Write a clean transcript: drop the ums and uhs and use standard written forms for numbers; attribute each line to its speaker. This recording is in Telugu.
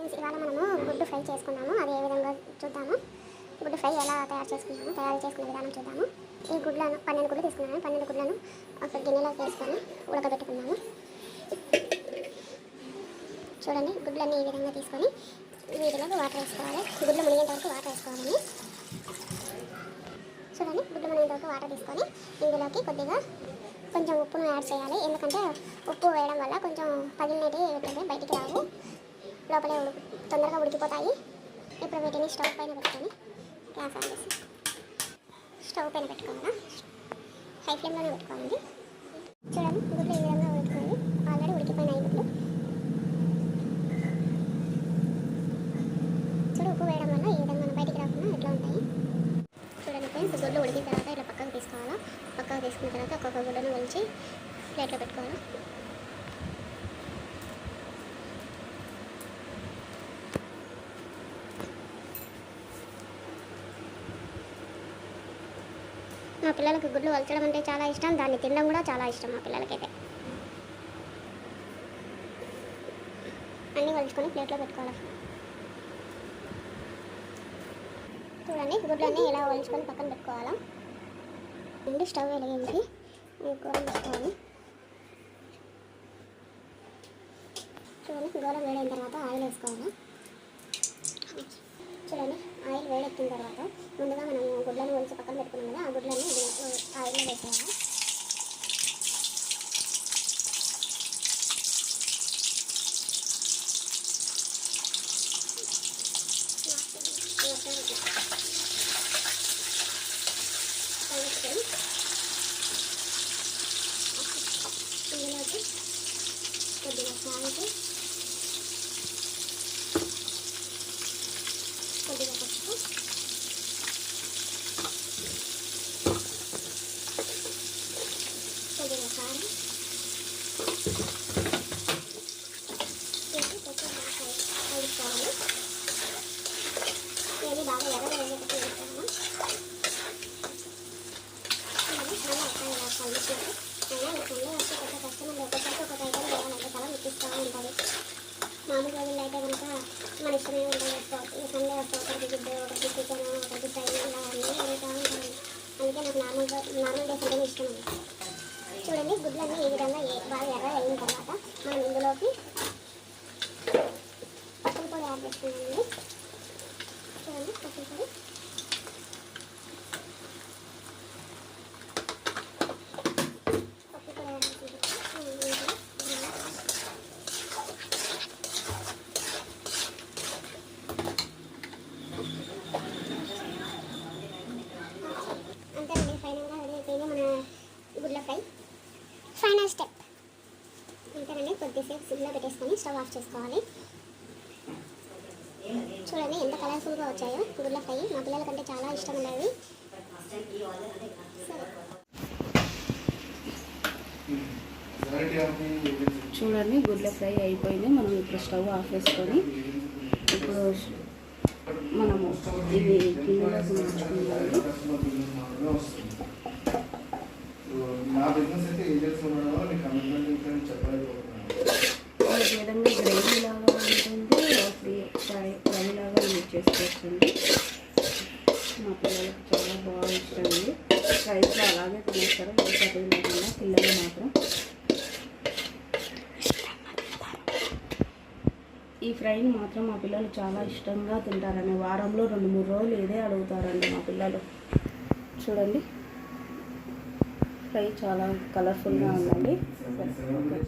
Speaker 1: ఇవాళ మనము గుడ్డు ఫ్రై చేసుకున్నాము. అది ఏ విధంగా చూద్దాము. గుడ్డు ఫ్రై ఎలా తయారు చేసుకునే విధానం చూద్దాము. ఈ గుడ్లను 12 గుడ్లు తీసుకున్నాను. 12 గుడ్లను ఒక గిన్నెలోకి వేసుకొని ఉడకబెట్టుకున్నాము. చూడండి, గుడ్లన్నీ ఈ విధంగా తీసుకొని వీటిలోకి వాటర్ వేసుకోవాలి. గుడ్లు మునిగేంత వరకు వాటర్ వేసుకోవాలని. చూడండి, గుడ్లు మునిగేంత వరకు వాటర్ తీసుకొని ఇందులోకి కొద్దిగా కొంచెం ఉప్పును యాడ్ చేయాలి. ఎందుకంటే ఉప్పు వేయడం వల్ల కొంచెం పగిలినవి ఉంటుంది, బయటికి రావు, లోపలే తొందరగా ఉడికిపోతాయి. ఇప్పుడు వీటిని స్టవ్ పైన పెట్టుకొని గ్యాస్ ఆన్ చేసి స్టవ్ పైన పెట్టుకోవాలా, హై ఫ్లేమ్లోనే పెట్టుకోవాలండి. చూడండి, గుడ్లు ఈ విధంగా ఉడుకుతాయి. ఆల్రెడీ ఉడికిపోయినాయి గుడ్లు. చూడు, ఉప్పు వేయడం వల్ల ఈ విధంగా బయటికి రాకుండా ఎట్లా ఉంటాయి. చూడండి ఫ్రెండ్స్, గుడ్లు ఉడికిన తర్వాత ఇలా పక్కకు తీసుకోవాలా. పక్కకు తీసుకున్న తర్వాత ఒక్కొక్క గుడ్డను ఒలిచి ప్లేట్లో పెట్టుకోవాలి. మా పిల్లలకి గుడ్లు వలచడం అంటే చాలా ఇష్టం, దాన్ని తినడం కూడా చాలా ఇష్టం మా పిల్లలకైతే. అన్నీ వలుచుకొని ప్లేట్లో పెట్టుకోవాలి. చూడండి, గుడ్లన్నీ ఇలా వలుచుకొని పక్కన పెట్టుకోవాలా. అండి, స్టవ్ వెలిగించి గోరం పెట్టుకోవాలి. చూడండి, గోరం వేడైన తర్వాత ఆయిల్ వేసుకోవాలి. చూడండి, ఆయిల్ వేడెక్కిన తర్వాత ముందుగా మనం గుడ్లను ఒలిచి పక్కన పెట్టుకున్నాం కదా, ఆ గుడ్లను ఆయిల్లో వేసేయాలి. ఇందులోకి కొద్దిగా సాల్ట్, కొద్దిగా పసుపు, కొద్దిగా కారం వేసి కొంచెం కలుపుకోవాలి. ఇది బాగా ఎర్రగా వేసేటట్టు వేసుకోవాలి. అయినా ఈ సండే వస్తే కొత్త కస్టమర్లు ఒక్కొక్కరికి ఒక్కొక్క ఐటమ్ చేయాలంటే చాలా మిక్కిస్తూ ఉంటుంది. మామూలు రోజుల్లో అయితే కనుక మన ఇష్టమే వంటలు చేసుకోవచ్చు. ఈ సండే వస్తే ఒకరికి గుడ్డు, ఒకరికి చికెన్, ఒకరికి ఫ్రై, ఇలా అన్నీ అడుగుతూ ఉంటాను. అందుకే నాకు నార్మల్ డేస్ అంటే ఇష్టం అండి. చూడండి, గుడ్లన్నీ ఈ విధంగా బాగా ఎర్ర అయిన తర్వాత మనం ఇందులోకి పప్పుల పొడి యాడ్ చేసుకున్నామండి. చూడండి, పప్పుల పొడి అంతేనండి. ఫైనల్గా రెడీ అయిపోయింది మన గుడ్ల ఫ్రై. ఫైనల్ స్టెప్ అంతేనండి. కొద్దిసేపు సిమ్లో పెట్టేసుకొని స్టవ్ ఆఫ్ చేసుకోవాలి. చూడండి, ఎంత కలర్ఫుల్గా వచ్చాయో గుడ్ల ఫ్రై. మా పిల్లలకంటే చాలా ఇష్టం ఉండేవి.
Speaker 2: చూడండి, గుడ్ల ఫ్రై అయిపోయింది. మనం ఇప్పుడు స్టవ్ ఆఫ్ చేసుకొని ఇప్పుడు మనము ఇవి గిన్నెలోకి ఉంచుకుందాము. ఈ విధంగా గ్రేవీ లాగా ఉంటుంది, ఫ్రై లాగా యూజ్ చేసుకోవచ్చండి. మా పిల్లలకి చాలా బాగా ఇష్టం అండి. రైస్లో అలాగే తినేస్తారు, ఏ కర్రీ లేకుండా. పిల్లలు మాత్రం ఈ ఫ్రైని మాత్రం మా పిల్లలు చాలా ఇష్టంగా తింటారండి. వారంలో 2-3 రోజులు ఇదే అడుగుతారండి మా పిల్లలు. చూడండి, ఫ్రై చాలా కలర్ఫుల్గా ఉందండి.